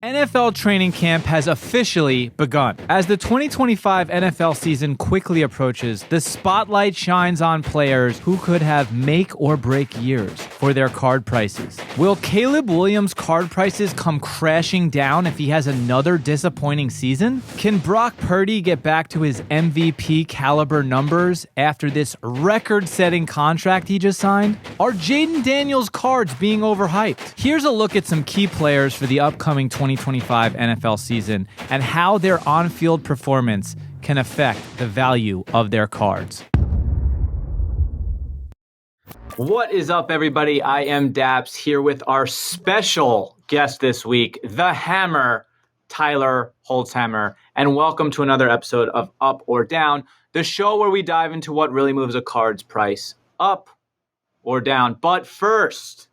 NFL training camp has officially begun. As the 2025 NFL season quickly approaches, the spotlight shines on players who could have make or break years for their card prices. Will Caleb Williams' card prices come crashing down if he has another disappointing season? Can Brock Purdy get back to his MVP caliber numbers after this record-setting contract he just signed? Are Jayden Daniels' cards being overhyped? Here's a look at some key players for the upcoming 2025 NFL season and how their on-field performance can affect the value of their cards. What is up, everybody? I am Dappz here with our special guest this week, the Hammer, Tyler Holtzhammer, and welcome to another episode of Up or Down, the show where we dive into what really moves a card's price up or down. But first,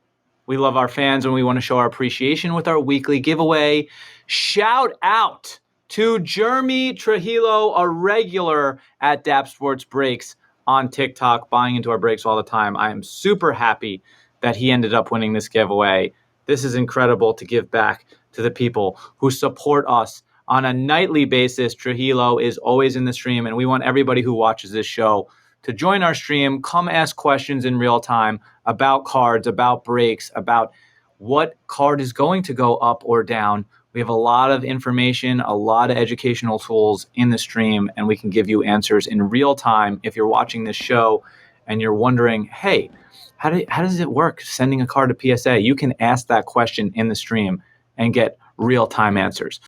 we love our fans and we want to show our appreciation with our weekly giveaway. Shout out to Jeremy Trujillo, a regular at Dappz Sports Breaks on TikTok, buying into our breaks all the time. I am super happy that he ended up winning this giveaway. This is incredible to give back to the people who support us on a nightly basis. Trujillo is always in the stream, and we want everybody who watches this show to join our stream, come ask questions in real time about cards, about breaks, about what card is going to go up or down. We have a lot of information, a lot of educational tools in the stream, and we can give you answers in real time. If you're watching this show and you're wondering, hey, how does it work sending a card to PSA? You can ask that question in the stream and get real-time answers.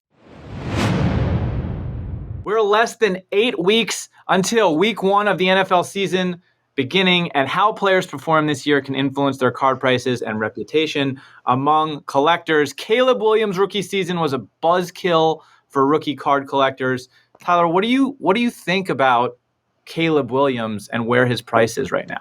We're less than 8 weeks until week 1 of the NFL season beginning, and how players perform this year can influence their card prices and reputation among collectors. Caleb Williams' rookie season was a buzzkill for rookie card collectors. Tyler, what do you think about Caleb Williams and where his price is right now?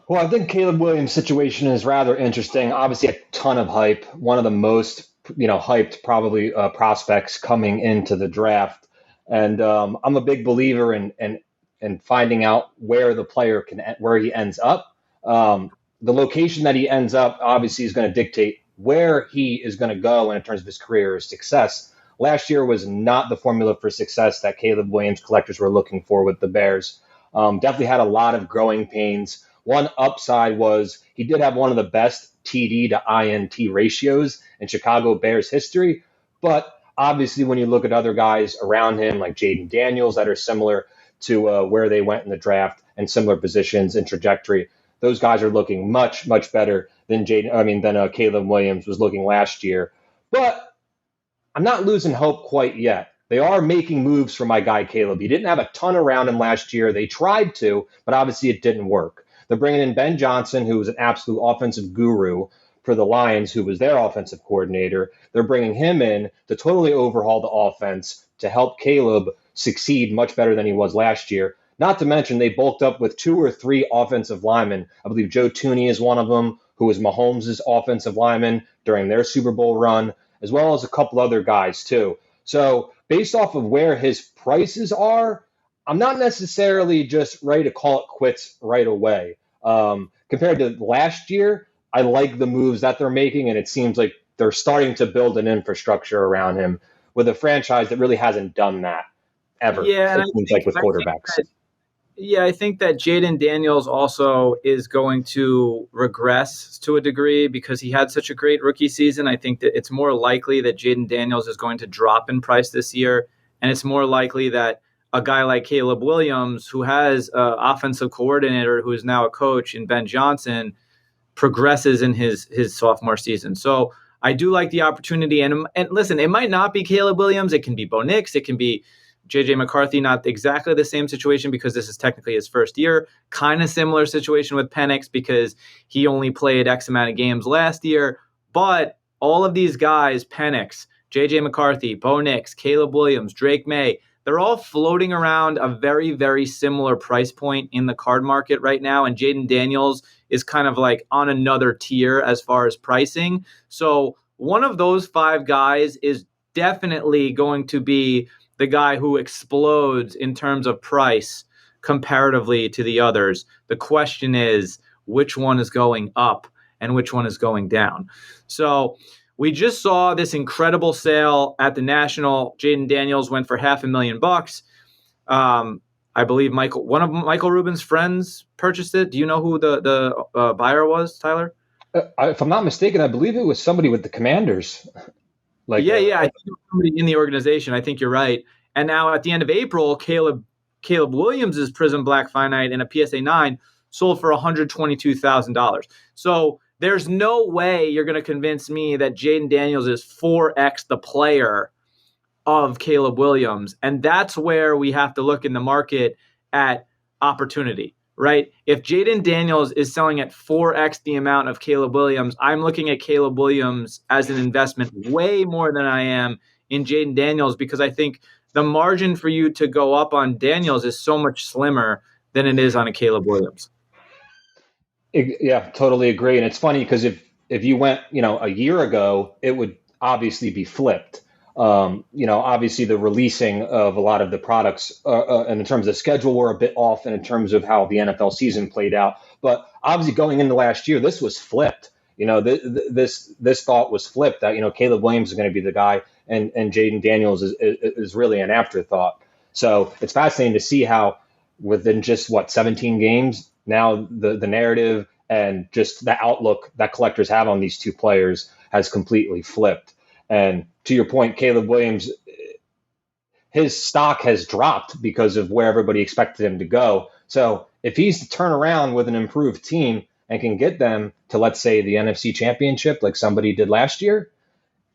Well, I think Caleb Williams' situation is rather interesting. Obviously, a ton of hype. One of the most hyped probably prospects coming into the draft. And I'm a big believer in finding out where the player where he ends up. The location that he ends up obviously is going to dictate where he is going to go in terms of his career or success. Last year was not the formula for success that Caleb Williams collectors were looking for with the Bears. Definitely had a lot of growing pains. One upside was he did have one of the best TD to INT ratios in Chicago Bears history. But obviously, when you look at other guys around him, like Jayden Daniels, that are similar to where they went in the draft and similar positions and trajectory, those guys are looking much, much better than Caleb Williams was looking last year. But I'm not losing hope quite yet. They are making moves for my guy Caleb. He didn't have a ton around him last year. They tried to, but obviously it didn't work. They're bringing in Ben Johnson, who was an absolute offensive guru for the Lions, who was their offensive coordinator. They're bringing him in to totally overhaul the offense to help Caleb succeed much better than he was last year. Not to mention they bulked up with 2 or 3 offensive linemen. I believe Joe Tooney is one of them, who was Mahomes' offensive lineman during their Super Bowl run, as well as a couple other guys too. So based off of where his prices are, I'm not necessarily just ready to call it quits right away. Compared to last year, I like the moves that they're making, and it seems like they're starting to build an infrastructure around him with a franchise that really hasn't done that ever. Yeah, it seems like with quarterbacks. I think that Jayden Daniels also is going to regress to a degree because he had such a great rookie season. I think that it's more likely that Jayden Daniels is going to drop in price this year, and it's more likely that a guy like Caleb Williams, who has an offensive coordinator who is now a coach in Ben Johnson, progresses in his sophomore season. So I do like the opportunity. And listen, it might not be Caleb Williams. It can be Bo Nix. It can be J.J. McCarthy. Not exactly the same situation because this is technically his first year. Kind of similar situation with Penix because he only played X amount of games last year. But all of these guys, Penix, J.J. McCarthy, Bo Nix, Caleb Williams, Drake May, they're all floating around a very, very similar price point in the card market right now. And Jayden Daniels is kind of like on another tier as far as pricing. So one of those 5 guys is definitely going to be the guy who explodes in terms of price comparatively to the others. The question is, which one is going up and which one is going down? So we just saw this incredible sale at the National. Jayden Daniels went for $500,000. I believe one of Michael Rubin's friends purchased it. Do you know who the buyer was, Tyler? If I'm not mistaken, I believe it was somebody with the Commanders. I think it was somebody in the organization. I think you're right. And now at the end of April, Caleb Williams' Prizm Black Finite and a PSA 9 sold for $122,000. So there's no way you're going to convince me that Jayden Daniels is 4x the player of Caleb Williams. And that's where we have to look in the market at opportunity, right? If Jayden Daniels is selling at 4x the amount of Caleb Williams, I'm looking at Caleb Williams as an investment way more than I am in Jayden Daniels, because I think the margin for you to go up on Daniels is so much slimmer than it is on a Caleb Williams. Yeah, totally agree. And it's funny because if you went, a year ago, it would obviously be flipped. Obviously the releasing of a lot of the products and in terms of schedule were a bit off, and in terms of how the NFL season played out. But obviously going into last year, this was flipped. This thought was flipped that, Caleb Williams is going to be the guy, and Jayden Daniels is really an afterthought. So it's fascinating to see how within just 17 games now the narrative and just the outlook that collectors have on these two players has completely flipped. And to your point, Caleb Williams, his stock has dropped because of where everybody expected him to go. So if he's to turn around with an improved team and can get them to, let's say, the NFC Championship like somebody did last year,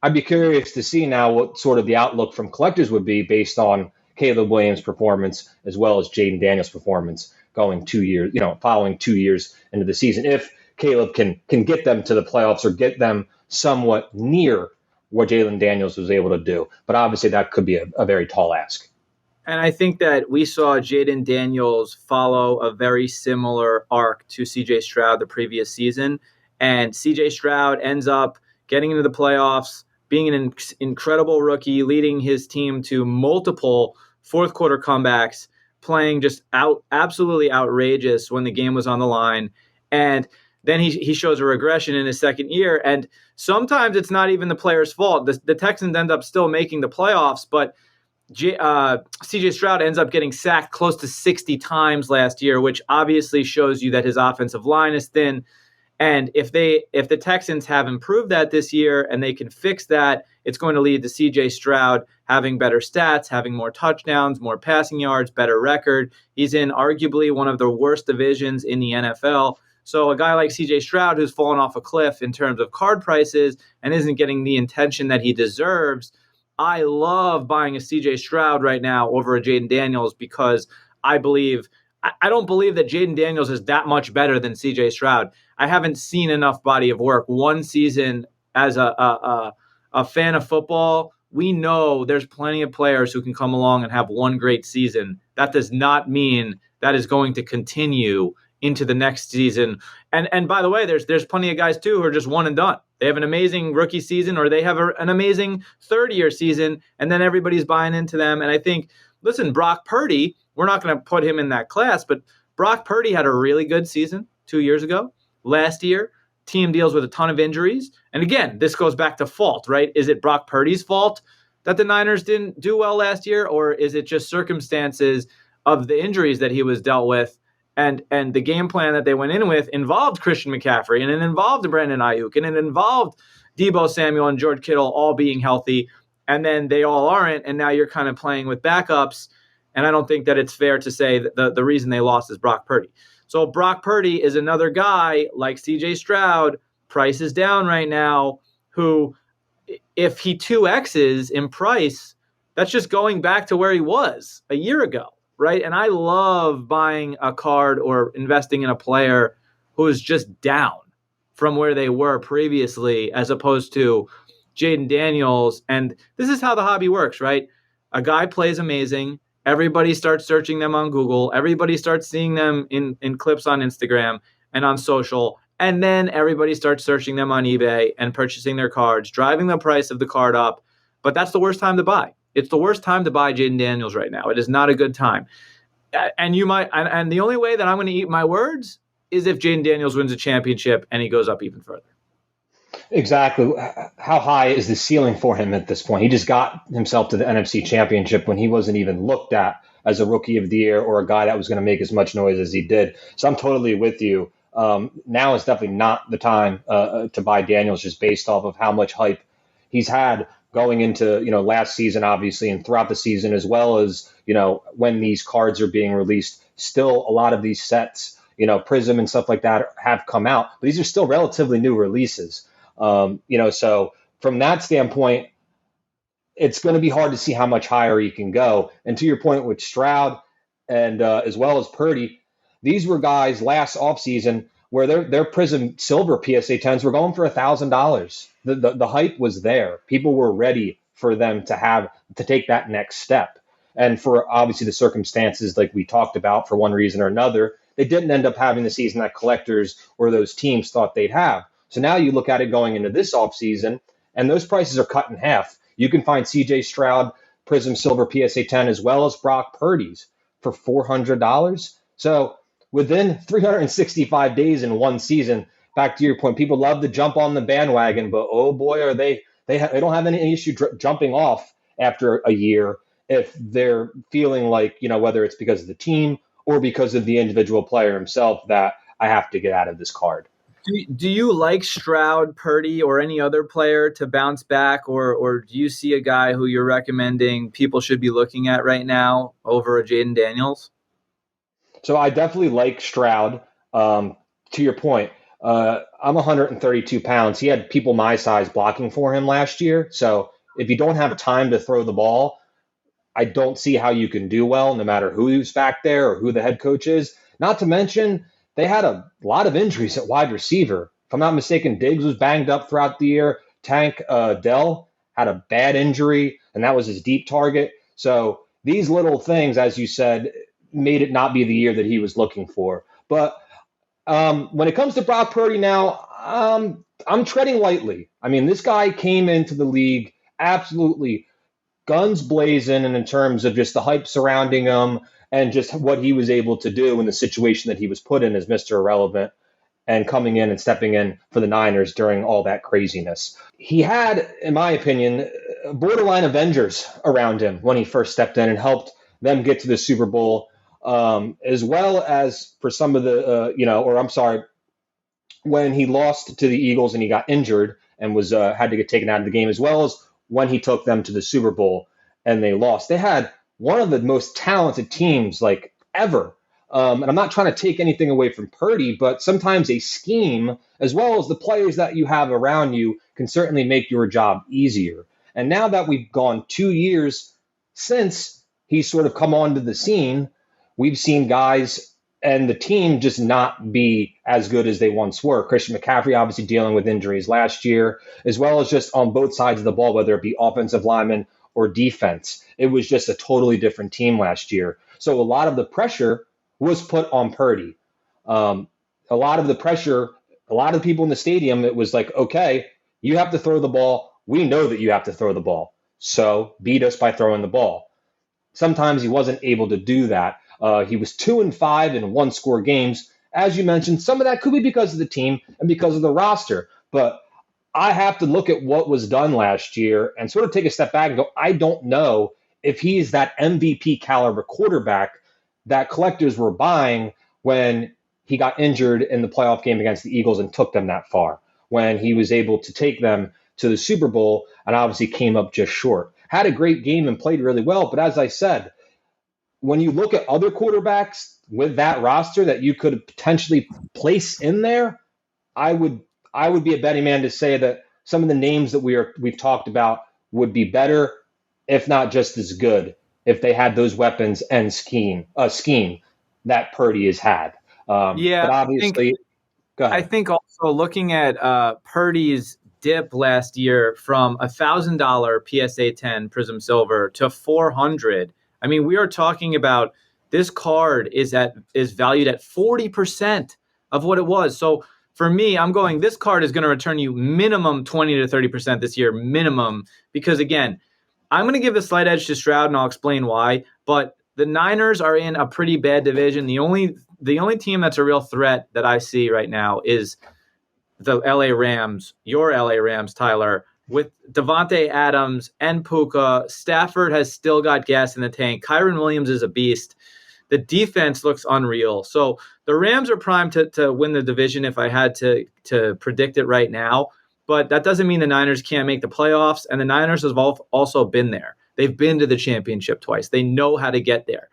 I'd be curious to see now what sort of the outlook from collectors would be based on Caleb Williams' performance as well as Jayden Daniels' performance going 2 years, following 2 years into the season. If Caleb can get them to the playoffs or get them somewhat near what Jayden Daniels was able to do. But obviously that could be a very tall ask. And I think that we saw Jayden Daniels follow a very similar arc to CJ Stroud the previous season. And CJ Stroud ends up getting into the playoffs, being an incredible rookie, leading his team to multiple fourth quarter comebacks, playing just absolutely outrageous when the game was on the line. And then he shows a regression in his second year. And sometimes it's not even the player's fault. The Texans end up still making the playoffs, but CJ Stroud ends up getting sacked close to 60 times last year, which obviously shows you that his offensive line is thin. And if the Texans have improved that this year and they can fix that, it's going to lead to CJ Stroud having better stats, having more touchdowns, more passing yards, better record. He's in arguably one of the worst divisions in the NFL. So a guy like CJ Stroud, who's fallen off a cliff in terms of card prices and isn't getting the attention that he deserves, I love buying a CJ Stroud right now over a Jayden Daniels, because I don't believe that Jayden Daniels is that much better than CJ Stroud. I haven't seen enough body of work. One season as a fan of football, we know there's plenty of players who can come along and have one great season. That does not mean that is going to continue into the next season. And by the way, there's plenty of guys too who are just one and done. They have an amazing rookie season, or they have an amazing third-year season, and then everybody's buying into them. And I think, listen, Brock Purdy, we're not going to put him in that class, but Brock Purdy had a really good season 2 years ago. Last year, team deals with a ton of injuries. And again, this goes back to fault, right? Is it Brock Purdy's fault that the Niners didn't do well last year, or is it just circumstances of the injuries that he was dealt with? And the game plan that they went in with involved Christian McCaffrey, and it involved Brandon Ayuk, and it involved Deebo Samuel and George Kittle all being healthy, and then they all aren't, and now you're kind of playing with backups, and I don't think that it's fair to say that the reason they lost is Brock Purdy. So Brock Purdy is another guy like CJ Stroud, price is down right now, who, if he 2Xs in price, that's just going back to where he was a year ago. Right. And I love buying a card or investing in a player who is just down from where they were previously, as opposed to Jayden Daniels. And this is how the hobby works, right? A guy plays amazing. Everybody starts searching them on Google. Everybody starts seeing them in clips on Instagram and on social. And then everybody starts searching them on eBay and purchasing their cards, driving the price of the card up. But that's the worst time to buy. It's the worst time to buy Jayden Daniels right now. It is not a good time. And the only way that I'm going to eat my words is if Jayden Daniels wins a championship and he goes up even further. Exactly. How high is the ceiling for him at this point? He just got himself to the NFC Championship when he wasn't even looked at as a rookie of the year or a guy that was going to make as much noise as he did. So I'm totally with you. Now is definitely not the time to buy Daniels just based off of how much hype he's had going into last season, obviously, and throughout the season, as well as when these cards are being released. Still, a lot of these sets, Prizm and stuff like that, have come out, but these are still relatively new releases. So from that standpoint, it's going to be hard to see how much higher he can go. And to your point with Stroud and as well as Purdy, these were guys last offseason where their Prizm Silver PSA 10s were going for $1,000. The hype was there. People were ready for them to take that next step. And for obviously the circumstances like we talked about for one reason or another, they didn't end up having the season that collectors or those teams thought they'd have. So now you look at it going into this offseason, and those prices are cut in half. You can find CJ Stroud Prizm Silver PSA 10 as well as Brock Purdy's for $400. So within 365 days in one season, back to your point, people love to jump on the bandwagon, but oh boy, are they don't have any issue jumping off after a year if they're feeling like, whether it's because of the team or because of the individual player himself, that I have to get out of this card. Do you like Stroud, Purdy, or any other player to bounce back, or do you see a guy who you're recommending people should be looking at right now over a Jayden Daniels? So I definitely like Stroud. To your point, I'm 132 pounds. He had people my size blocking for him last year. So if you don't have time to throw the ball, I don't see how you can do well, no matter who's back there or who the head coach is. Not to mention, they had a lot of injuries at wide receiver. If I'm not mistaken, Diggs was banged up throughout the year. Tank Dell had a bad injury, and that was his deep target. So these little things, as you said, made it not be the year that he was looking for. But when it comes to Brock Purdy now, I'm treading lightly. I mean, this guy came into the league absolutely guns blazing, and in terms of just the hype surrounding him and just what he was able to do in the situation that he was put in as Mr. Irrelevant and coming in and stepping in for the Niners during all that craziness. He had, in my opinion, borderline Avengers around him when he first stepped in and helped them get to the Super Bowl, as well as for some of the, when he lost to the Eagles and he got injured and was had to get taken out of the game, as well as when he took them to the Super Bowl and they lost. They had one of the most talented teams like ever. And I'm not trying to take anything away from Purdy, but sometimes a scheme, as well as the players that you have around you, can certainly make your job easier. And now that we've gone 2 years since he's sort of come onto the scene, we've seen guys and the team just not be as good as they once were. Christian McCaffrey obviously dealing with injuries last year, as well as just on both sides of the ball, whether it be offensive linemen or defense. It was just a totally different team last year. So a lot of the pressure was put on Purdy. A lot of the pressure, a lot of the people in the stadium, it was like, okay, you have to throw the ball. We know that you have to throw the ball. So beat us by throwing the ball. Sometimes he wasn't able to do that. He was 2-5 in one-score games. As you mentioned, some of that could be because of the team and because of the roster. But I have to look at what was done last year and sort of take a step back and go, I don't know if he's that MVP caliber quarterback that collectors were buying when he got injured in the playoff game against the Eagles and took them that far, when he was able to take them to the Super Bowl and obviously came up just short. Had a great game and played really well, but as I said, when you look at other quarterbacks with that roster that you could potentially place in there, I would be a betting man to say that some of the names that we've talked about would be better, if not just as good, if they had those weapons and scheme that Purdy has had. But obviously, go I ahead. think also looking at Purdy's dip last year from $1,000 PSA 10 Prizm Silver to 400. I mean, we are talking about this card is valued at 40% of what it was. So for me, I'm going, this card is going to return you minimum 20 to 30% this year, minimum, because again, I'm going to give a slight edge to Stroud, and I'll explain why. But the Niners are in a pretty bad division. The only team that's a real threat that I see right now is the LA Rams, your LA Rams, Tyler, with Devontae Adams and Puka. Stafford has still got gas in the tank. Kyron Williams is a beast. The defense looks unreal. So the Rams are primed to win the division if I had to predict it right now. But that doesn't mean the Niners can't make the playoffs. And the Niners have also been there. They've been to the championship twice. They know how to get there.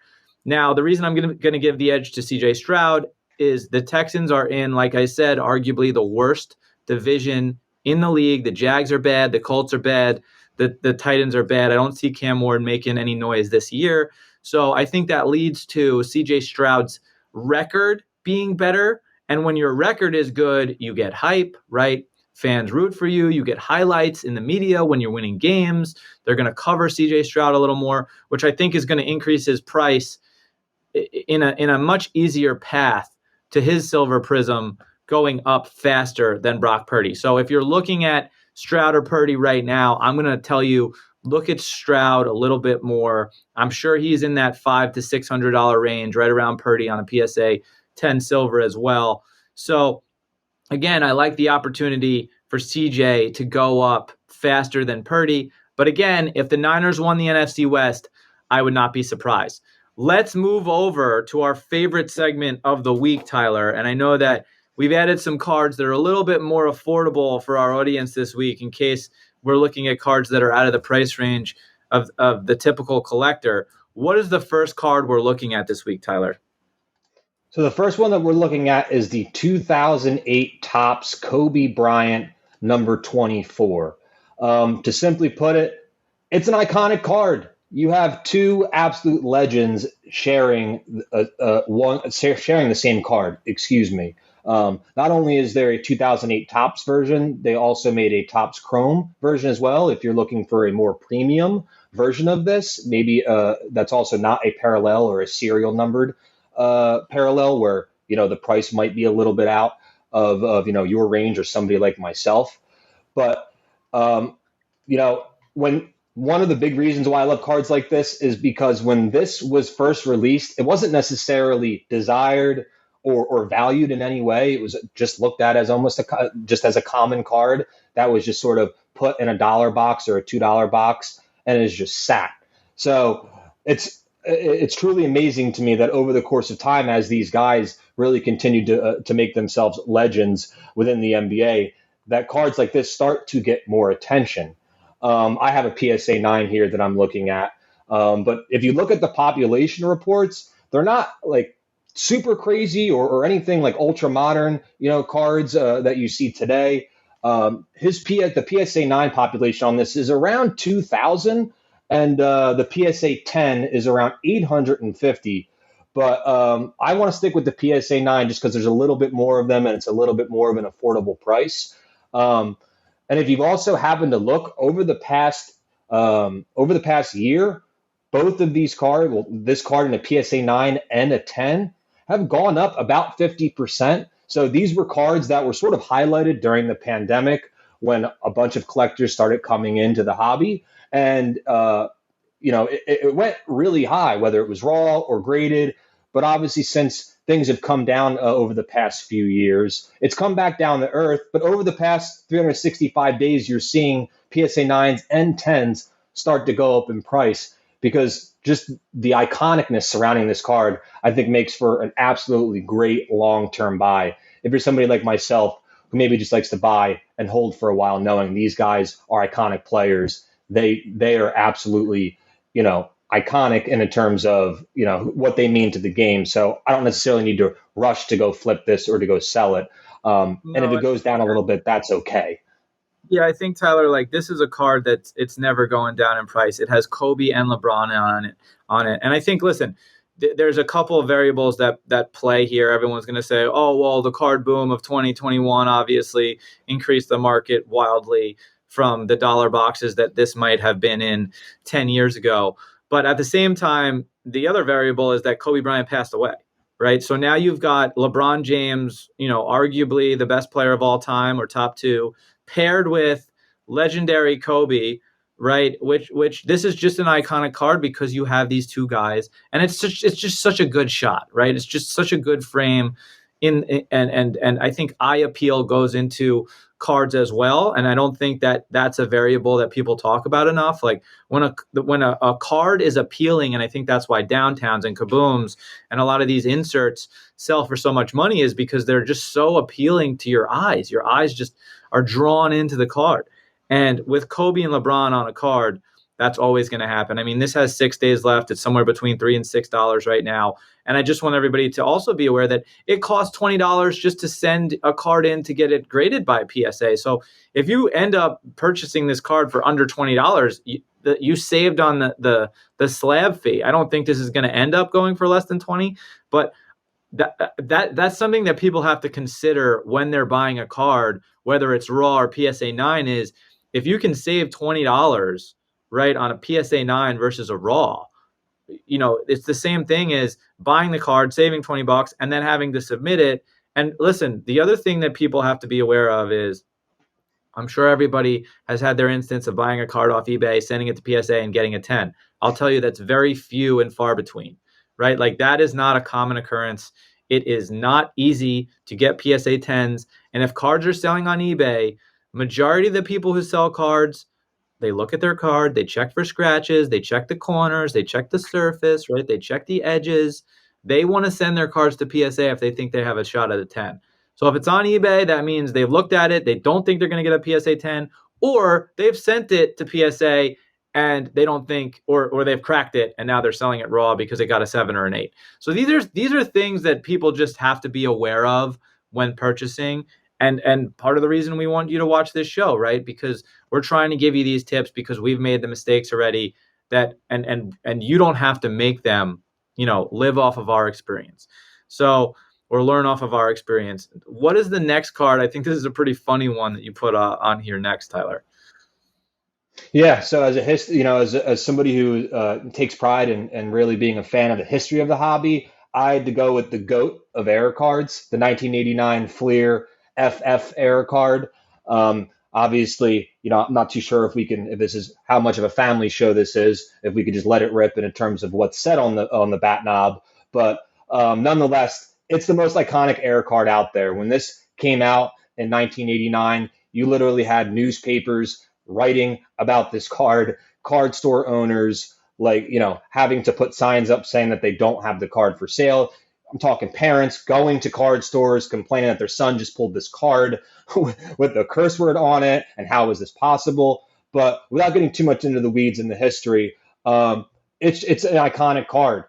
Now, the reason I'm going to give the edge to C.J. Stroud is the Texans are in, like I said, arguably the worst division in the league. The Jags are bad. The Colts are bad. The Titans are bad. I don't see Cam Ward making any noise this year. So I think that leads to C.J. Stroud's record being better. And when your record is good, you get hype, right? Fans root for you. You get highlights in the media when you're winning games. They're going to cover C.J. Stroud a little more, which I think is going to increase his price in a much easier path to his silver prism going up faster than Brock Purdy. So if you're looking at Stroud or Purdy right now, I'm going to tell you, look at Stroud a little bit more. I'm sure he's in that $500 to $600 range, right around Purdy on a PSA 10 silver as well. So again, I like the opportunity for CJ to go up faster than Purdy. But again, if the Niners won the NFC West, I would not be surprised. Let's move over to our favorite segment of the week, Tyler. And I know that we've added some cards that are a little bit more affordable for our audience this week in case we're looking at cards that are out of the price range of the typical collector. What is the first card we're looking at this week, Tyler? So the first one that we're looking at is the 2008 Topps Kobe Bryant number 24. To simply put it, it's an iconic card. You have two absolute legends sharing sharing the same card. Excuse me. Not only is there a 2008 Topps version, they also made a Topps Chrome version as well. If you're looking for a more premium version of this, maybe that's also not a parallel or a serial numbered parallel where the price might be a little bit out of your range or somebody like myself. But when one of the big reasons why I love cards like this is because when this was first released, it wasn't necessarily desired or valued in any way. It was just looked at as almost just as a common card that was just sort of put in a $1 box or a $2 box and is just sat. So it's truly amazing to me that over the course of time, as these guys really continue to make themselves legends within the NBA, that cards like this start to get more attention. I have a PSA 9 here that I'm looking at. But if you look at the population reports, they're not like super crazy or anything like ultra modern, cards that you see today. The PSA 9 population on this is around 2,000, and the PSA 10 is around 850. But I want to stick with the PSA 9 just because there's a little bit more of them and it's a little bit more of an affordable price. And if you've also happened to look over the past year, both of these cards, this card and a PSA 9 and a 10, have gone up about 50%. So these were cards that were sort of highlighted during the pandemic when a bunch of collectors started coming into the hobby. And, it went really high, whether it was raw or graded. But obviously, since things have come down over the past few years, it's come back down to earth. But over the past 365 days, you're seeing PSA 9s and 10s start to go up in price because just the iconicness surrounding this card, I think, makes for an absolutely great long-term buy. If you're somebody like myself who maybe just likes to buy and hold for a while, knowing these guys are iconic players, they are absolutely, iconic in terms of, what they mean to the game. So I don't necessarily need to rush to go flip this or to go sell it. And if it goes down a little bit, that's okay. Yeah, I think, Tyler, this is a card that it's never going down in price. It has Kobe and LeBron on it. And I think, listen, there's a couple of variables that play here. Everyone's going to say, oh, well, the card boom of 2021 obviously increased the market wildly from the dollar boxes that this might have been in 10 years ago. But at the same time, the other variable is that Kobe Bryant passed away, right? So now you've got LeBron James, arguably the best player of all time or top two, paired with legendary Kobe, right? Which this is just an iconic card because you have these two guys, and it's just such a good shot, right? It's just such a good frame. and I think eye appeal goes into cards as well, and I don't think that that's a variable that people talk about enough. Like when a card is appealing, and I think that's why downtowns and kabooms and a lot of these inserts sell for so much money, is because they're just so appealing to your eyes. Your eyes just are drawn into the card. And with Kobe and LeBron on a card, that's always going to happen. I mean, this has 6 days left. It's somewhere between $3 and $6 right now. And I just want everybody to also be aware that it costs $20 just to send a card in to get it graded by PSA. So if you end up purchasing this card for under $20, you saved on the slab fee. I don't think this is going to end up going for less than 20, but that's something that people have to consider when they're buying a card, whether it's raw or PSA 9, is if you can save $20, right, on a PSA 9 versus a raw, it's the same thing as buying the card, saving $20, and then having to submit it. And listen, the other thing that people have to be aware of is, I'm sure everybody has had their instance of buying a card off eBay, sending it to PSA and getting a 10. I'll tell you that's very few and far between, right? Like that is not a common occurrence. It is not easy to get PSA 10s. And if cards are selling on eBay, majority of the people who sell cards, they look at their card, they check for scratches, they check the corners, they check the surface, right? They check the edges. They want to send their cards to PSA if they think they have a shot at a 10. So if it's on eBay, that means they've looked at it, they don't think they're going to get a PSA 10, or they've sent it to PSA and they don't think, or they've cracked it and now they're selling it raw because it got a 7 or an 8. So these are things that people just have to be aware of when purchasing. And part of the reason we want you to watch this show, right? Because we're trying to give you these tips because we've made the mistakes already, that and you don't have to make them, live off of our experience. So, or learn off of our experience. What is the next card? I think this is a pretty funny one that you put on here next, Tyler. Yeah, so as somebody who takes pride in really being a fan of the history of the hobby, I had to go with the GOAT of error cards, the 1989 Fleer FF error card. Obviously, I'm not too sure if this is how much of a family show this is, if we could just let it rip in terms of what's said on the bat knob. But nonetheless, it's the most iconic error card out there. When this came out in 1989, you literally had newspapers writing about this card store owners, like, having to put signs up saying that they don't have the card for sale. I'm talking parents going to card stores complaining that their son just pulled this card with the curse word on it, and how is this possible? But without getting too much into the weeds in the history, it's an iconic card.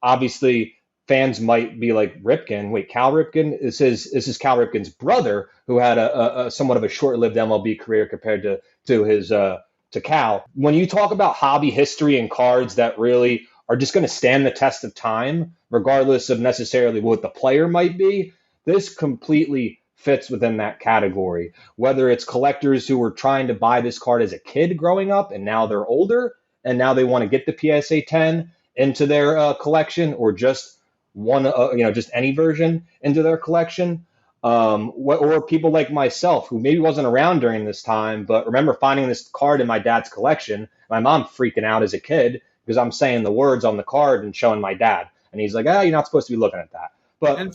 Obviously, fans might be like, Ripken, wait, Cal Ripken? This is Cal Ripken's brother, who had a somewhat of a short-lived MLB career compared to Cal. When you talk about hobby history and cards that really are just going to stand the test of time, regardless of necessarily what the player might be, this completely fits within that category. Whether it's collectors who were trying to buy this card as a kid growing up and now they're older and now they want to get the PSA 10 into their collection, or just just any version into their collection, or people like myself who maybe wasn't around during this time, but remember finding this card in my dad's collection. My mom freaking out as a kid because I'm saying the words on the card and showing my dad, and he's like, you're not supposed to be looking at that. But and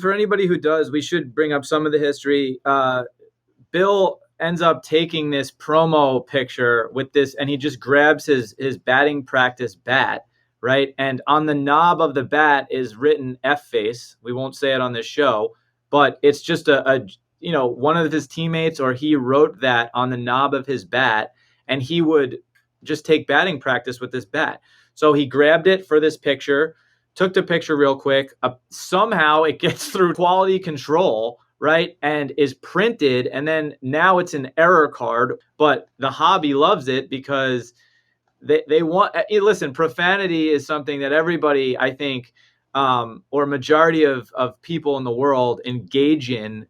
for anybody who does, we should bring up some of the history. Bill ends up taking this promo picture with this, and he just grabs his batting practice bat, right? And on the knob of the bat is written F face. We won't say it on this show, but it's just one of his teammates, or he wrote that on the knob of his bat, and he would just take batting practice with this bat. So he grabbed it for this picture, took the picture real quick. Somehow it gets through quality control, right? And is printed. And then now it's an error card, but the hobby loves it because they want, listen, profanity is something that everybody, I think, or majority of people in the world engage in,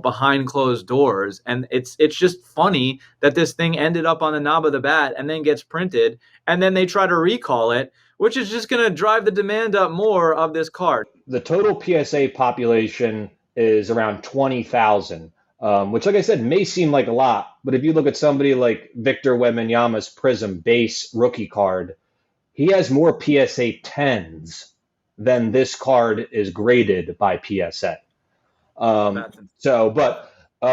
behind closed doors. And it's just funny that this thing ended up on the knob of the bat and then gets printed, and then they try to recall it, which is just going to drive the demand up more of this card. The total PSA population is around 20,000, which, like I said, may seem like a lot. But if you look at somebody like Victor Wembanyama's Prizm base rookie card, he has more PSA 10s than this card is graded by PSA. That's But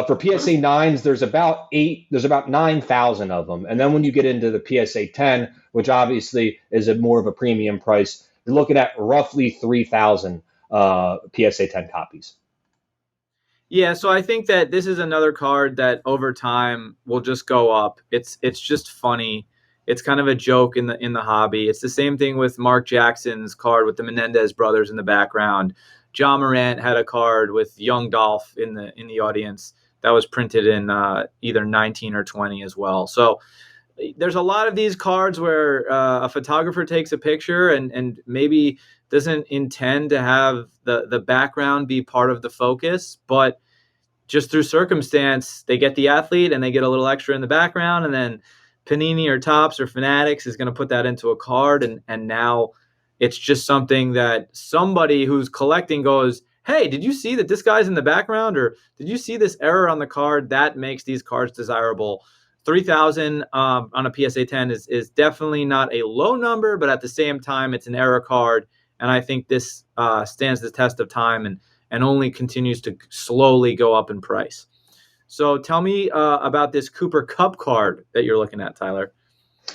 for PSA nines, there's about 9,000 of them, and then when you get into the PSA 10, which obviously is more of a premium price, you're looking at roughly 3,000 PSA 10 copies. Yeah, so I think that this is another card that over time will just go up. It's just funny. It's kind of a joke in the hobby. It's the same thing with Mark Jackson's card with the Menendez brothers in the background. John Morant had a card with Young Dolph in the audience that was printed in either 19 or 20 as well. So there's a lot of these cards where a photographer takes a picture and maybe doesn't intend to have the background be part of the focus, but just through circumstance, they get the athlete and they get a little extra in the background, and then Panini or Topps or Fanatics is going to put that into a card, and now it's just something that somebody who's collecting goes, hey, did you see that this guy's in the background, or did you see this error on the card? That makes these cards desirable. 3,000 on a PSA 10 is definitely not a low number, but at the same time, it's an error card, and I think this stands the test of time and only continues to slowly go up in price. So tell me about this Cooper Kupp card that you're looking at, Tyler.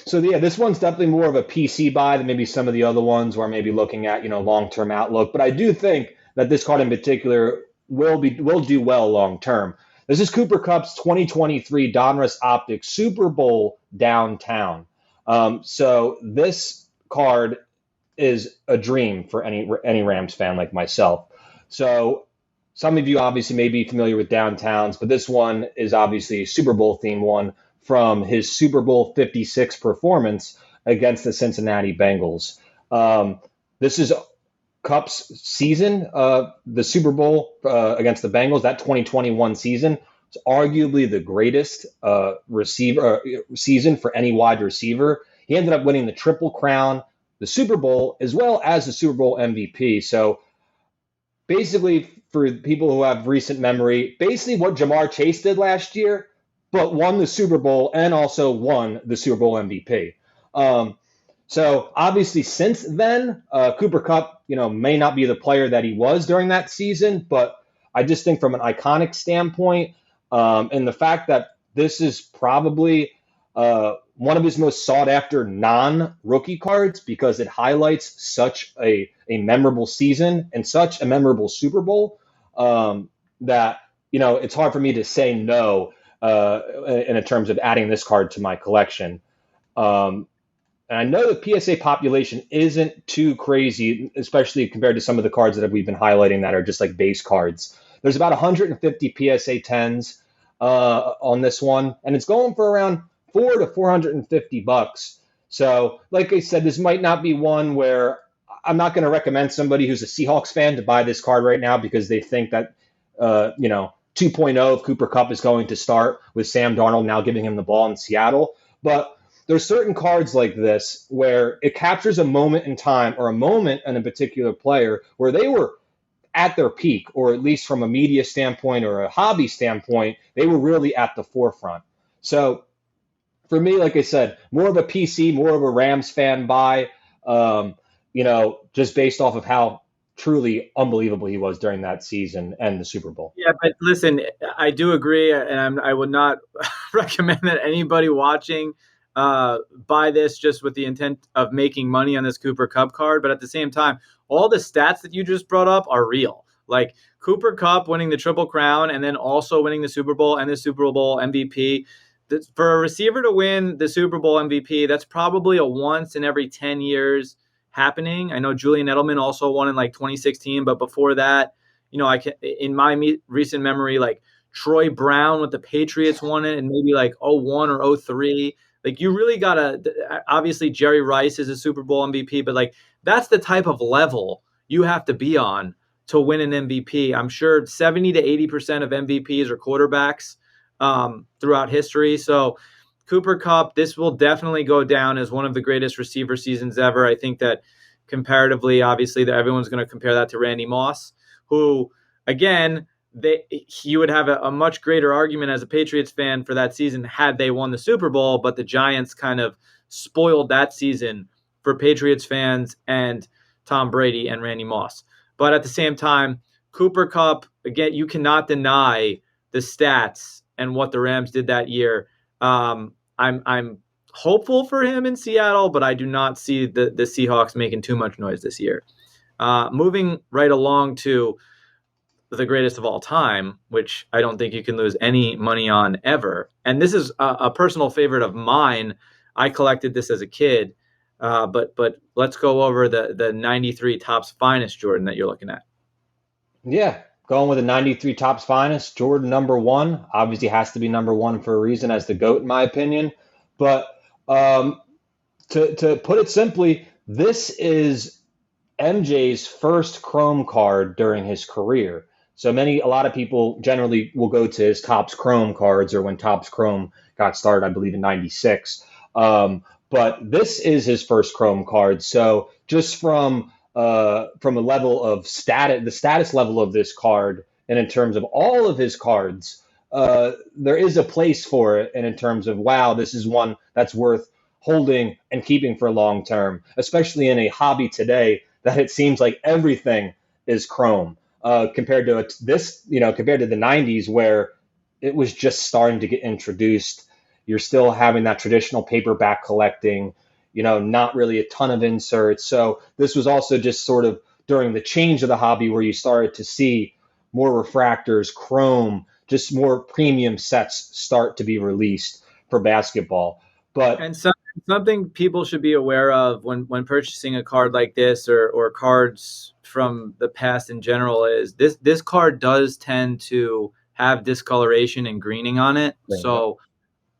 So yeah, this one's definitely more of a PC buy than maybe some of the other ones where maybe looking at long-term outlook. But I do think that this card in particular will do well long term. This is Cooper Kupp's 2023 Donruss Optics Super Bowl Downtown. So this card is a dream for any Rams fan like myself. So some of you obviously may be familiar with Downtowns, but this one is obviously a Super Bowl themed one from his Super Bowl 56 performance against the Cincinnati Bengals. This is Kupp's season, the Super Bowl against the Bengals, that 2021 season. It's arguably the greatest season for any wide receiver. He ended up winning the Triple Crown, the Super Bowl, as well as the Super Bowl MVP. So basically, for people who have recent memory, basically what Jamar Chase did last year, but won the Super Bowl and also won the Super Bowl MVP. So obviously since then, Cooper Kupp, may not be the player that he was during that season, but I just think from an iconic standpoint, and the fact that this is probably one of his most sought after non-rookie cards because it highlights such a memorable season and such a memorable Super Bowl that, it's hard for me to say no in terms of adding this card to my collection. And I know the PSA population isn't too crazy, especially compared to some of the cards that we've been highlighting that are just like base cards. There's about 150 PSA 10s on this one, and it's going for around $400 to $450. So, like I said, this might not be one where I'm not going to recommend somebody who's a Seahawks fan to buy this card right now because they think that 2.0 of Cooper Kupp is going to start with Sam Darnold now giving him the ball in Seattle. But there's certain cards like this where it captures a moment in time or a moment in a particular player where they were at their peak, or at least from a media standpoint or a hobby standpoint, they were really at the forefront. So for me, like I said, more of a PC, more of a Rams fan buy, just based off of how truly unbelievable he was during that season and the Super Bowl. Yeah, but listen, I do agree, and I would not recommend that anybody watching buy this just with the intent of making money on this Cooper Kupp card. But at the same time, all the stats that you just brought up are real. Like Cooper Kupp winning the Triple Crown and then also winning the Super Bowl and the Super Bowl MVP. For a receiver to win the Super Bowl MVP, that's probably a once in every 10 years happening. I know Julian Edelman also won in like 2016, but before that, in my recent memory, like Troy Brown with the Patriots won it, and maybe like 01 or 03. Like you really gotta, obviously Jerry Rice is a Super Bowl MVP, but like that's the type of level you have to be on to win an MVP. I'm sure 70 to 80% of MVPs are quarterbacks throughout history. So Cooper Kupp, this will definitely go down as one of the greatest receiver seasons ever. I think that comparatively, obviously, that everyone's going to compare that to Randy Moss, who, again, he would have a much greater argument as a Patriots fan for that season had they won the Super Bowl, but the Giants kind of spoiled that season for Patriots fans. And Tom Brady and Randy Moss. But at the same time, Cooper Kupp, again, you cannot deny the stats and what the Rams did that year. I'm hopeful for him in Seattle, but I do not see the Seahawks making too much noise this year. Moving right along to the greatest of all time, which I don't think you can lose any money on ever. And this is a personal favorite of mine. I collected this as a kid, but let's go over the 93 Topps Finest Jordan that you're looking at. Yeah, going with a 93 Topps Finest, Jordan #1. Obviously has to be #1 for a reason as the GOAT, in my opinion. But to put it simply, this is MJ's first Chrome card during his career. So a lot of people generally will go to his Topps Chrome cards or when Topps Chrome got started, I believe in '96. But this is his first Chrome card. So just from a level of status, the status level of this card, and in terms of all of his cards, there is a place for it. And in terms of, wow, this is one that's worth holding and keeping for long term, especially in a hobby today that it seems like everything is Chrome compared to compared to the '90s where it was just starting to get introduced. You're still having that traditional paperback collecting, not really a ton of inserts. So this was also just sort of during the change of the hobby where you started to see more refractors, Chrome, just more premium sets start to be released for basketball. But And something people should be aware of when purchasing a card like this or cards from the past in general is this card does tend to have discoloration and greening on it. So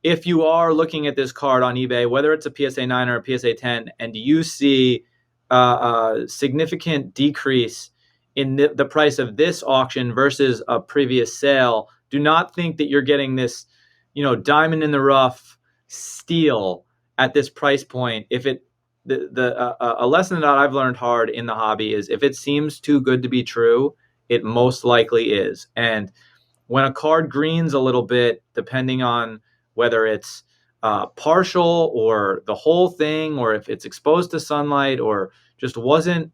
if you are looking at this card on eBay, whether it's a PSA 9 or a PSA 10, and you see a significant decrease in the price of this auction versus a previous sale, do not think that you're getting this, diamond in the rough steal at this price point. If a lesson that I've learned hard in the hobby is if it seems too good to be true, it most likely is. And when a card greens a little bit, depending on whether it's partial or the whole thing, or if it's exposed to sunlight or just wasn't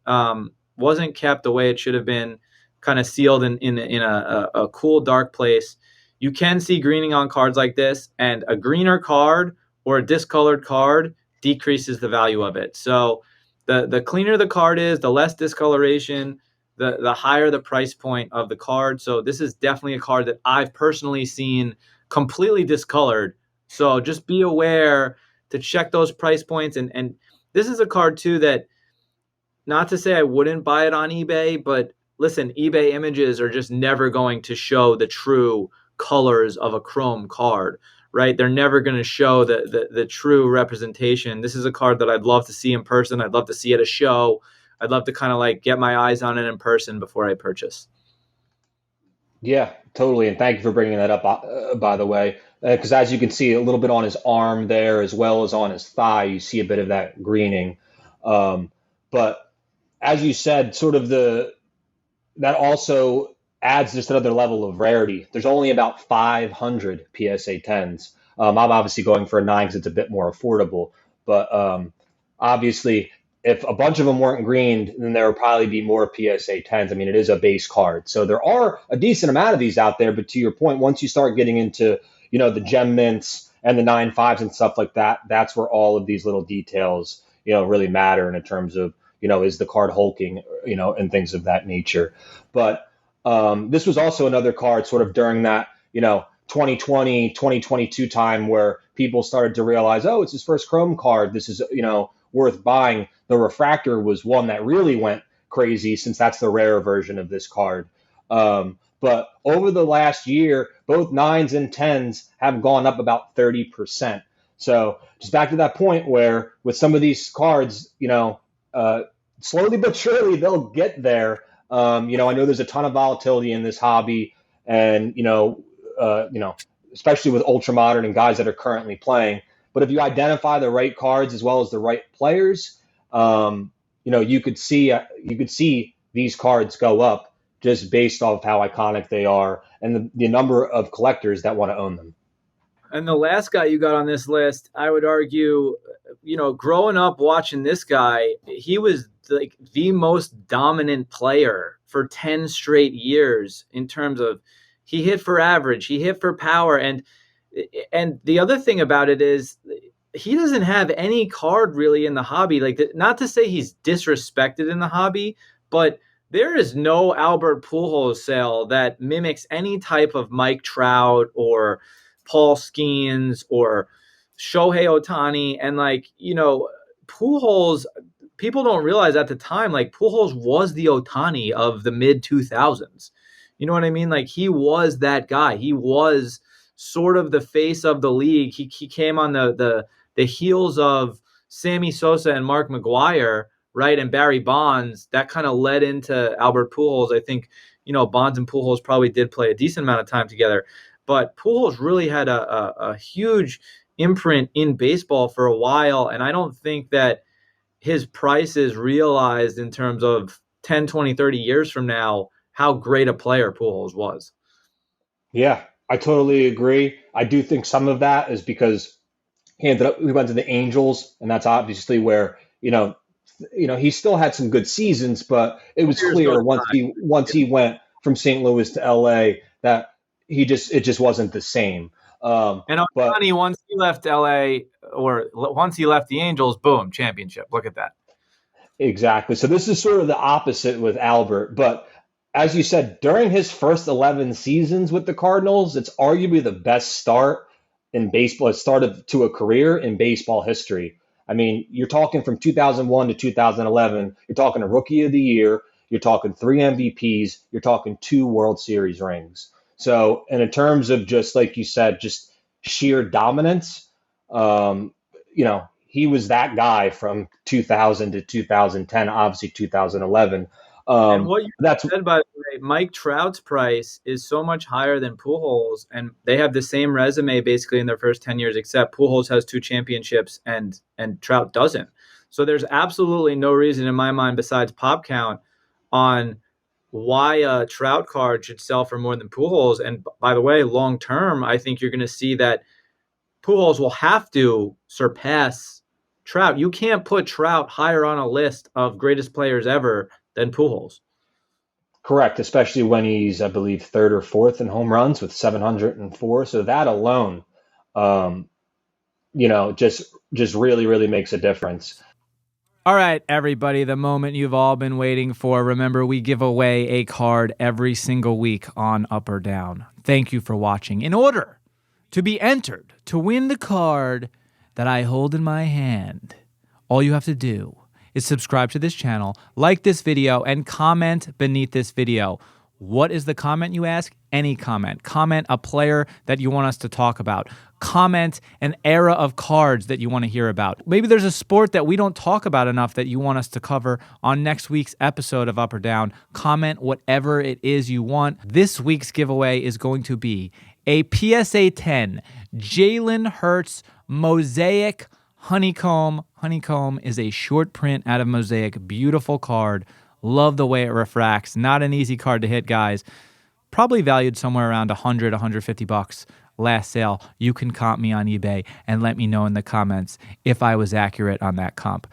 kept the way it should have been, kind of sealed in a cool, dark place, you can see greening on cards like this, and a greener card or a discolored card decreases the value of it. So the cleaner the card is, the less discoloration, the higher the price point of the card. So this is definitely a card that I've personally seen completely discolored. So just be aware to check those price points. And this is a card too that, not to say I wouldn't buy it on eBay, but listen, eBay images are just never going to show the true colors of a Chrome card, right? They're never going to show the true representation. This is a card that I'd love to see in person. I'd love to see at a show. I'd love to kind of like get my eyes on it in person before I purchase. yeah, totally. And thank you for bringing that up, by the way, because as you can see a little bit on his arm there, as well as on his thigh, you see a bit of that greening. But as you said, sort of that also adds just another level of rarity. There's only about 500 PSA 10s. I'm obviously going for a 9 because it's a bit more affordable. But obviously, if a bunch of them weren't greened, then there would probably be more PSA 10s. I mean, it is a base card. So there are a decent amount of these out there. But to your point, once you start getting into, the gem mints and the 9.5s and stuff like that, that's where all of these little details, really matter in terms of, is the card hulking, and things of that nature. But this was also another card sort of during that, 2020, 2022 time where people started to realize, oh, it's his first Chrome card. This is, worth buying. The refractor was one that really went crazy since that's the rare version of this card. But over the last year, both 9s and 10s have gone up about 30%. So just back to that point where with some of these cards, slowly but surely they'll get there. I know there's a ton of volatility in this hobby, and especially with ultra modern and guys that are currently playing. But if you identify the right cards as well as the right players, you could see these cards go up just based off how iconic they are and the number of collectors that want to own them. And the last guy you got on this list, I would argue, growing up watching this guy, he was like the most dominant player for 10 straight years in terms of he hit for average, he hit for power. And the other thing about it is he doesn't have any card really in the hobby. Like, not to say he's disrespected in the hobby, but there is no Albert Pujols sale that mimics any type of Mike Trout or Paul Skeens or Shohei Ohtani. And like, Pujols, people don't realize at the time, like Pujols was the Ohtani of the mid 2000s. You know what I mean? Like, he was that guy. He was sort of the face of the league. He came on the heels of Sammy Sosa and Mark McGwire, right, and Barry Bonds. That kind of led into Albert Pujols. I think, Bonds and Pujols probably did play a decent amount of time together. But Pujols really had a huge imprint in baseball for a while, and I don't think that his price is realized in terms of 10, 20, 30 years from now how great a player Pujols was. Yeah, I totally agree. I do think some of that is because we went to the Angels, and that's obviously where, he still had some good seasons, but it was clear once he went from St. Louis to LA that it just wasn't the same. And Ohtani, once he left LA or once he left the Angels, boom, championship. Look at that. Exactly. So this is sort of the opposite with Albert. But as you said, during his first 11 seasons with the Cardinals, it's arguably the best start in baseball, start to a career in baseball history. I mean, you're talking from 2001 to 2011, you're talking a rookie of the year, you're talking 3 MVPs, you're talking 2 World Series rings. So, and in terms of just like you said, just sheer dominance, he was that guy from 2000 to 2010, obviously 2011. And what you said, by the way, Mike Trout's price is so much higher than Pujols, and they have the same resume basically in their first 10 years, except Pujols has 2 championships and Trout doesn't. So there's absolutely no reason in my mind besides pop count on why a Trout card should sell for more than Pujols. And by the way, long term, I think you're going to see that Pujols will have to surpass Trout. You can't put Trout higher on a list of greatest players ever than Pujols. Correct, especially when he's, I believe, 3rd or 4th in home runs with 704. So that alone, just really, really makes a difference. All right, everybody, the moment you've all been waiting for. Remember, we give away a card every single week on Up or Down. Thank you for watching. In order to be entered to win the card that I hold in my hand, all you have to do is subscribe to this channel, like this video, and comment beneath this video. What is the comment, you ask? Any comment. Comment a player that you want us to talk about. Comment an era of cards that you want to hear about. Maybe there's a sport that we don't talk about enough that you want us to cover on next week's episode of Up or Down. Comment whatever it is you want. This week's giveaway is going to be a PSA 10 Jalen Hurts Mosaic Honeycomb. Honeycomb is a short print out of Mosaic. Beautiful card. Love the way it refracts. Not an easy card to hit, guys. Probably valued somewhere around $100, $150 last sale. You can comp me on eBay and let me know in the comments if I was accurate on that comp.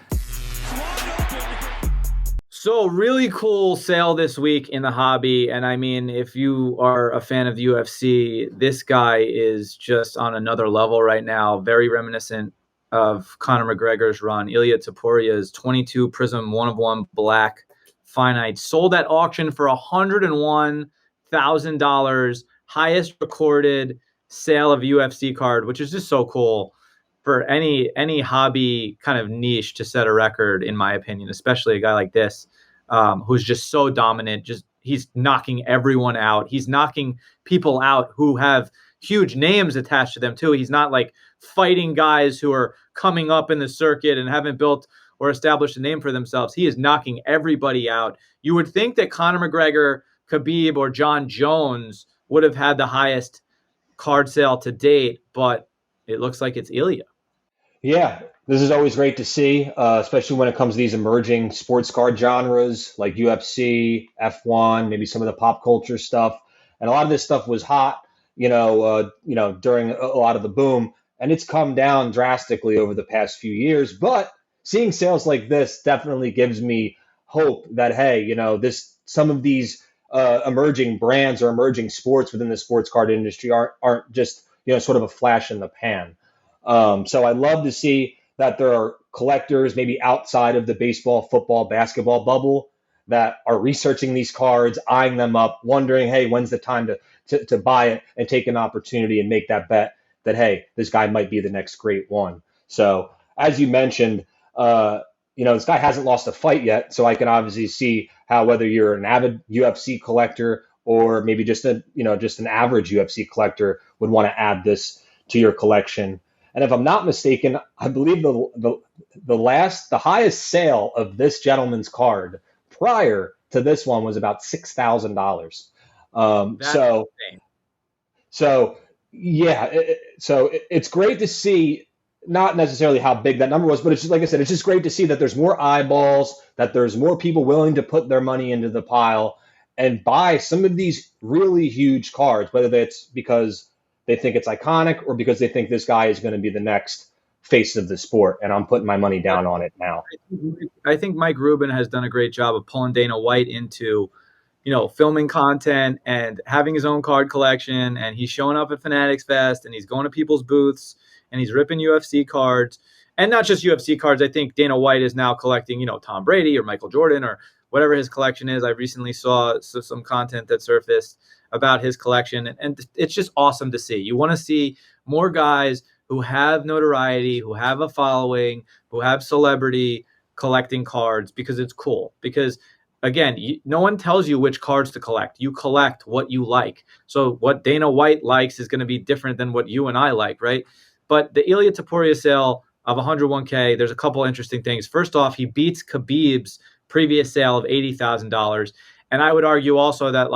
So really cool sale this week in the hobby. And I mean, if you are a fan of the UFC, this guy is just on another level right now. Very reminiscent of Conor McGregor's run. Ilia Topuria's 22 Prizm 1 of 1 black finite sold at auction for $101,000, highest recorded sale of UFC card, which is just so cool for any hobby kind of niche to set a record, in my opinion, especially a guy like this, who's just so dominant. He's knocking everyone out. He's knocking people out who have huge names attached to them too. He's not like fighting guys who are coming up in the circuit and haven't built or established a name for themselves. He is knocking everybody out. You would think that Conor McGregor, Khabib, or John Jones would have had the highest card sale to date, but it looks like it's Ilia. Yeah, this is always great to see, especially when it comes to these emerging sports card genres like UFC, F1, maybe some of the pop culture stuff. And a lot of this stuff was hot, during a lot of the boom, and it's come down drastically over the past few years. But seeing sales like this definitely gives me hope that, hey, some of these emerging brands or emerging sports within the sports card industry aren't just sort of a flash in the pan. So I love to see that there are collectors maybe outside of the baseball, football, basketball bubble that are researching these cards, eyeing them up, wondering, hey, when's the time to buy it and take an opportunity and make that bet that, hey, this guy might be the next great one. So as you mentioned, this guy hasn't lost a fight yet, so I can obviously see how whether you're an avid UFC collector or maybe just an average UFC collector would want to add this to your collection. And if I'm not mistaken, I believe the highest sale of this gentleman's card prior to this one was about $6,000. That's insane. So yeah, it's great to see. Not necessarily how big that number was, but it's just, like I said, it's just great to see that there's more eyeballs, that there's more people willing to put their money into the pile and buy some of these really huge cards, whether that's because they think it's iconic or because they think this guy is going to be the next face of the sport. And I'm putting my money down on it now. I think Mike Rubin has done a great job of pulling Dana White into, filming content and having his own card collection. And he's showing up at Fanatics Fest and he's going to people's booths and he's ripping UFC cards, and not just UFC cards. I think Dana White is now collecting, Tom Brady or Michael Jordan or whatever his collection is. I recently saw some content that surfaced about his collection, and it's just awesome to see. You want to see more guys who have notoriety, who have a following, who have celebrity collecting cards, because it's cool. Because again, no one tells you which cards to collect. You collect what you like. So what Dana White likes is going to be different than what you and I like, right? But the Ilia Topuria sale of 101K, there's a couple interesting things. First off, he beats Khabib's previous sale of $80,000. And I would argue also that,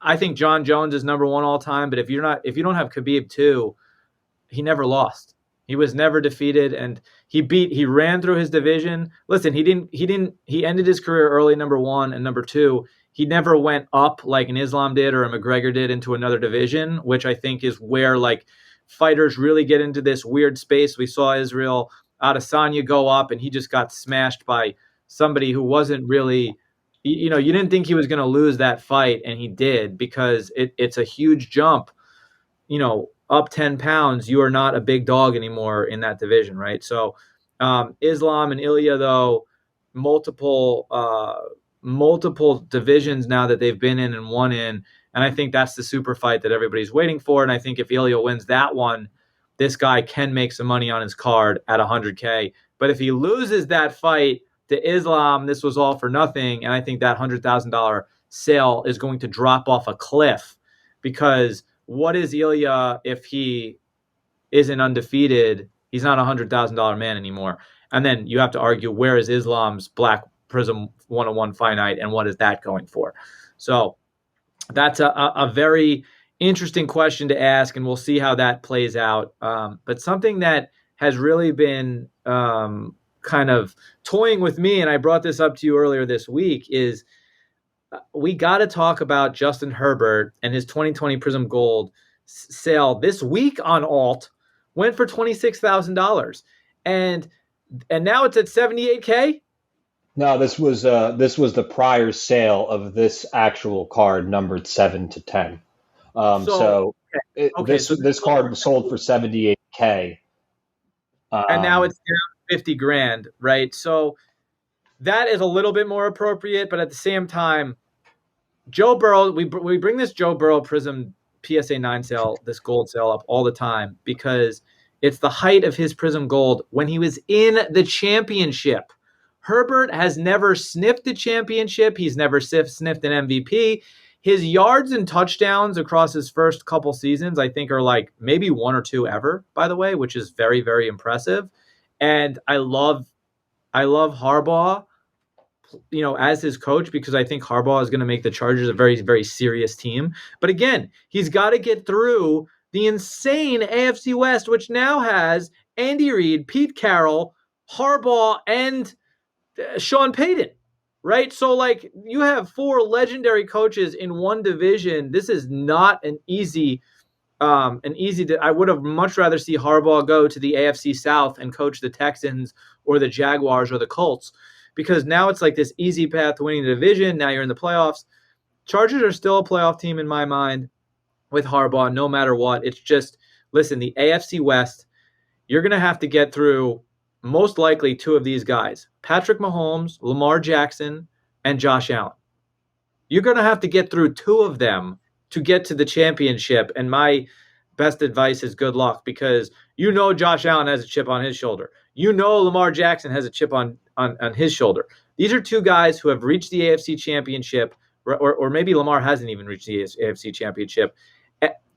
I think John Jones is number one all time, but if you don't have Khabib too, he never lost. He was never defeated, and he ran through his division. Listen, he ended his career early, number one, and number two, he never went up like an Islam did or a McGregor did into another division, which I think is where fighters really get into this weird space. We saw Israel Adesanya go up, and he just got smashed by somebody who wasn't really, you didn't think he was going to lose that fight, and he did, because it's a huge jump. Up 10 pounds, you are not a big dog anymore in that division, right? So Islam and Ilia, though, multiple divisions now that they've been in and won in. And I think that's the super fight that everybody's waiting for. And I think if Ilia wins that one, this guy can make some money on his card at 100K. But if he loses that fight to Islam, this was all for nothing. And I think that $100,000 sale is going to drop off a cliff, because what is Ilia if he isn't undefeated? He's not a $100,000 man anymore. And then you have to argue, where is Islam's Black Prizm 101 finite, and what is that going for? So that's a very interesting question to ask, and we'll see how that plays out. But something that has really been kind of toying with me, and I brought this up to you earlier this week, is we got to talk about Justin Herbert and his 2020 Prizm Gold sale this week on alt went for $26,000, and now it's at 78K. No, this was the prior sale of this actual card numbered 7 to 10. This card was sold for 78K, and now it's down 50 grand, right? So that is a little bit more appropriate, but at the same time, Joe Burrow, we bring this Joe Burrow Prizm PSA 9 sale, this gold sale up all the time, because it's the height of his Prizm Gold when he was in the championship. Herbert has never sniffed the championship. He's never sniffed an MVP. His yards and touchdowns across his first couple seasons, I think, are maybe one or two ever, by the way, which is very, very impressive. And I love Harbaugh, as his coach, because I think Harbaugh is going to make the Chargers a very, very serious team. But again, he's got to get through the insane AFC West, which now has Andy Reid, Pete Carroll, Harbaugh, and Sean Payton, right? So you have four legendary coaches in one division. This is not an easy I would have much rather see Harbaugh go to the AFC South and coach the Texans or the Jaguars or the Colts, because now it's like this easy path to winning the division. Now you're in the playoffs. Chargers are still a playoff team in my mind with Harbaugh, no matter what. It's just, listen, the AFC West, you're going to have to get through most likely two of these guys, Patrick Mahomes, Lamar Jackson, and Josh Allen. You're going to have to get through two of them to get to the championship. And my best advice is good luck, because Josh Allen has a chip on his shoulder. Lamar Jackson has a chip on his shoulder. These are two guys who have reached the AFC championship, or maybe Lamar hasn't even reached the AFC championship.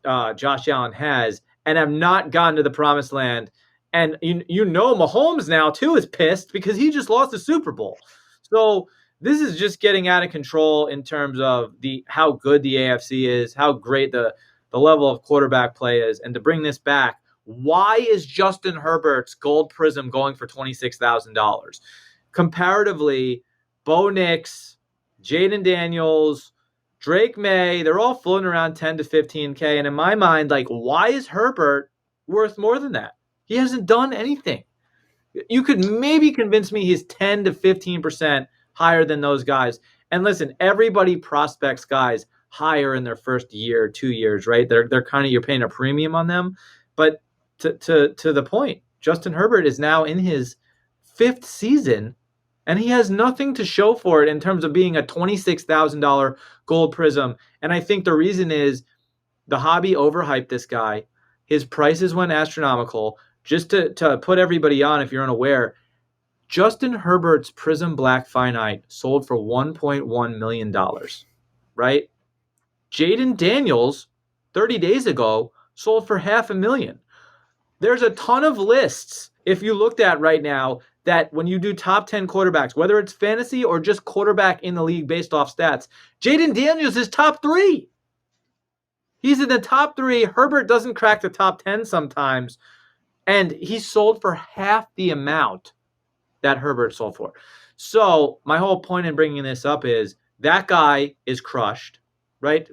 Josh Allen has, and have not gotten to the promised land. And Mahomes now too is pissed because he just lost the Super Bowl. So this is just getting out of control in terms of how good the AFC is, how great the level of quarterback play is. And to bring this back, why is Justin Herbert's gold Prizm going for $26,000? Comparatively, Bo Nix, Jayden Daniels, Drake May, they're all floating around 10 to 15K. And in my mind, like, why is Herbert worth more than that? He hasn't done anything. You could maybe convince me he's 10 to 15% higher than those guys. And listen, everybody prospects guys higher in their first year, 2 years, right? They're kind of, you're paying a premium on them. But to the point, Justin Herbert is now in his 5th season, and he has nothing to show for it in terms of being a $26,000 gold Prizm. And I think the reason is the hobby overhyped this guy. His prices went astronomical. Just to put everybody on, if you're unaware, Justin Herbert's Prizm Black Finite sold for $1.1 million, right? Jayden Daniels, 30 days ago, sold for $500,000. There's a ton of lists, if you looked at right now, that when you do top 10 quarterbacks, whether it's fantasy or just quarterback in the league based off stats, Jayden Daniels is top 3. He's in the top 3. Herbert doesn't crack the top 10 sometimes. And he's sold for half the amount that Herbert sold for. So my whole point in bringing this up is that guy is crushed, right?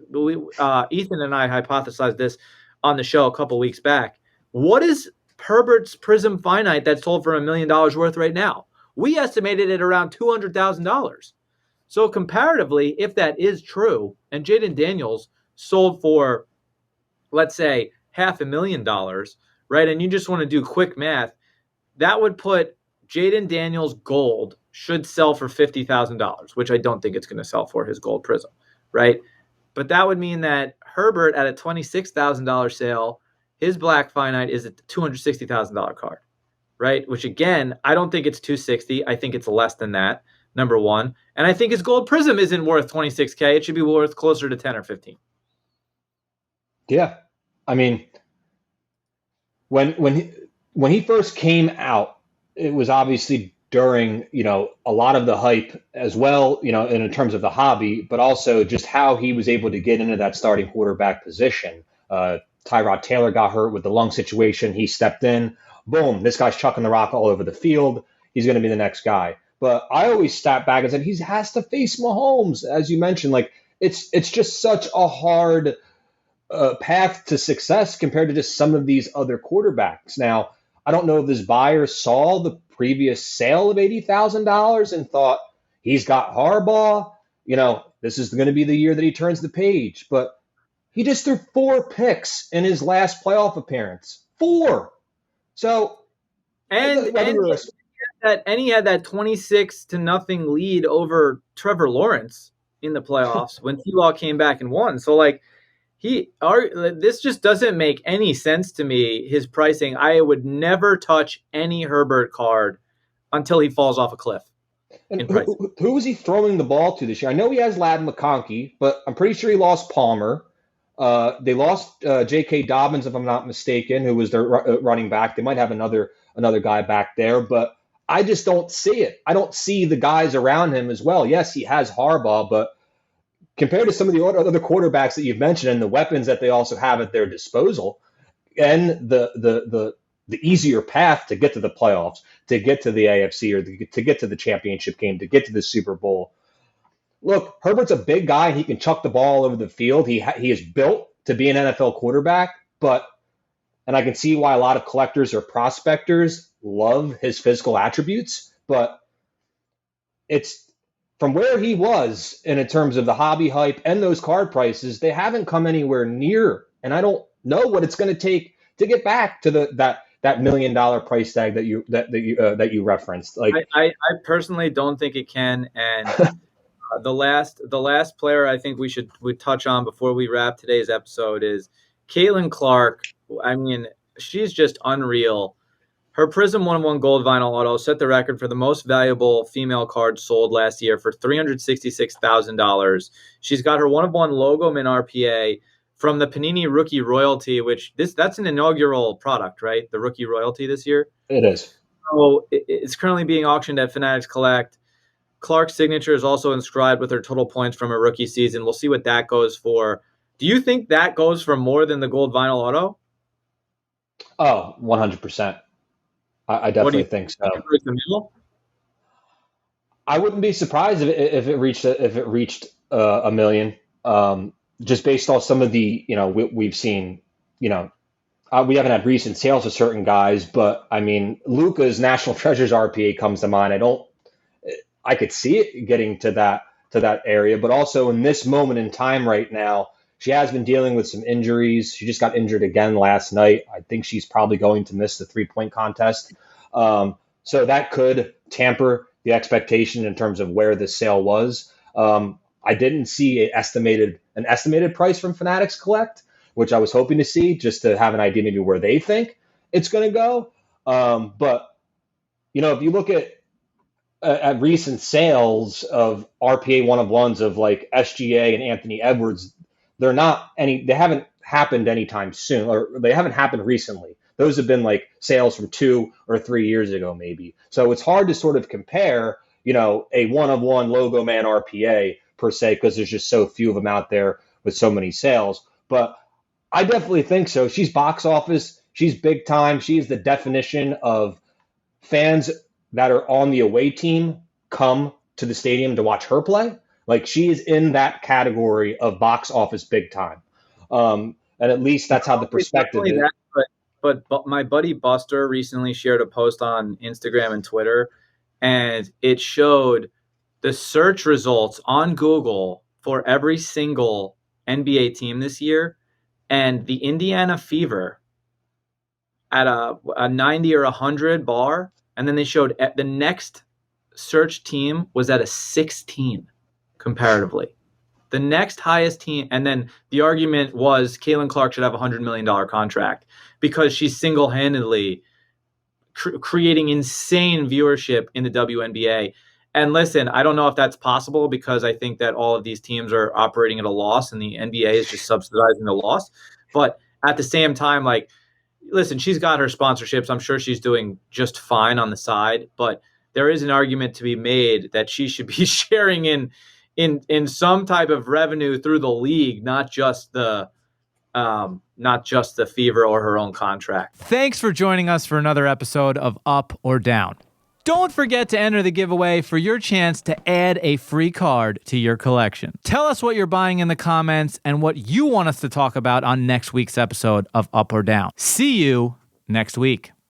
Ethan and I hypothesized this on the show a couple weeks back. What is Herbert's Prizm Finite that sold for $1 million worth right now? We estimated it around $200,000. So comparatively, if that is true, and Jayden Daniels sold for, let's say, $500,000, right? And you just want to do quick math, that would put Jayden Daniels gold should sell for $50,000, which I don't think it's going to sell for, his gold Prizm, right? But that would mean that Herbert at a $26,000 sale, his Black Finite is a $260,000 card, right? Which again, I don't think it's $260,000. I think it's less than that, number one. And I think his gold Prizm isn't worth $26K. It should be worth closer to 10 or 15. Yeah. I mean, when he first came out, it was obviously during, a lot of the hype as well, in terms of the hobby, but also just how he was able to get into that starting quarterback position. Tyrod Taylor got hurt with the lung situation. He stepped in. Boom, this guy's chucking the rock all over the field. He's going to be the next guy. But I always sat back and said he has to face Mahomes, as you mentioned. Like, it's just such a hard path to success compared to just some of these other quarterbacks. Now, I don't know if this buyer saw the previous sale of $80,000 and thought he's got Harbaugh. This is going to be the year that he turns the page. But he just threw 4 picks in his last playoff appearance. 4. So, and he had that 26-0 lead over Trevor Lawrence in the playoffs when T-Law came back and won. So, this just doesn't make any sense to me, his pricing. I would never touch any Herbert card until he falls off a cliff. And who was he throwing the ball to this year? I know he has Ladd McConkey, but I'm pretty sure he lost Palmer. They lost J.K. Dobbins, if I'm not mistaken, who was their running back. They might have another guy back there, but I just don't see it. I don't see the guys around him as well. Yes, he has Harbaugh, but compared to some of the other quarterbacks that you've mentioned and the weapons that they also have at their disposal, and the easier path to get to the playoffs, to get to the AFC, or to get to the championship game, to get to the Super Bowl. Look, Herbert's a big guy. He can chuck the ball over the field. He is built to be an NFL quarterback, but, and I can see why a lot of collectors or prospectors love his physical attributes, but it's from where he was in terms of the hobby hype and those card prices, they haven't come anywhere near. And I don't know what it's going to take to get back to that $1 million price tag that you referenced. Like I personally don't think it can. And the last player I think we touch on before we wrap today's episode is Caitlin Clark. I mean, she's just unreal. Her Prizm 1/1 Gold Vinyl Auto set the record for the most valuable female card sold last year for $366,000. She's got her 1/1 logo min RPA from the Panini Rookie Royalty, which that's an inaugural product, right? The Rookie Royalty this year. It is. So it's currently being auctioned at Fanatics Collect. Clark's signature is also inscribed with her total points from her rookie season. We'll see what that goes for. Do you think that goes for more than the Gold Vinyl Auto? Oh, 100%. I definitely think so. I wouldn't be surprised if it reached $1 million. Just based off some of the, we've seen, we haven't had recent sales of certain guys, but I mean, Luka's National Treasures RPA comes to mind. I could see it getting to that area, but also in this moment in time right now, she has been dealing with some injuries. She just got injured again last night. I think she's probably going to miss the 3-point contest. So that could tamper the expectation in terms of where the sale was. I didn't see an estimated price from Fanatics Collect, which I was hoping to see just to have an idea maybe where they think it's going to go. But, if you look at recent sales of RPA 1/1s of like SGA and Anthony Edwards, they haven't happened anytime soon, or they haven't happened recently. Those have been like sales from 2 or 3 years ago, maybe. So it's hard to sort of compare, a 1/1 logo man RPA per se, because there's just so few of them out there with so many sales. But I definitely think so. She's box office. She's big time. She's the definition of fans that are on the away team come to the stadium to watch her play. Like, she is in that category of box office big time. And at least that's how the perspective is. But my buddy Buster recently shared a post on Instagram and Twitter, and it showed the search results on Google for every single NBA team this year, and the Indiana Fever at a 90 or 100 bar, and then they showed the next search team was at a 16 comparatively. The next highest team, and then the argument was Caitlin Clark should have a $100 million contract because she's single-handedly creating insane viewership in the WNBA. And listen, I don't know if that's possible because I think that all of these teams are operating at a loss and the NBA is just subsidizing the loss. But at the same time, like, listen, she's got her sponsorships. I'm sure she's doing just fine on the side, but there is an argument to be made that she should be sharing in some type of revenue through the league, not just the Fever or her own contract. Thanks for joining us for another episode of Up or Down. Don't forget to enter the giveaway for your chance to add a free card to your collection. Tell us what you're buying in the comments and what you want us to talk about on next week's episode of Up or Down. See you next week.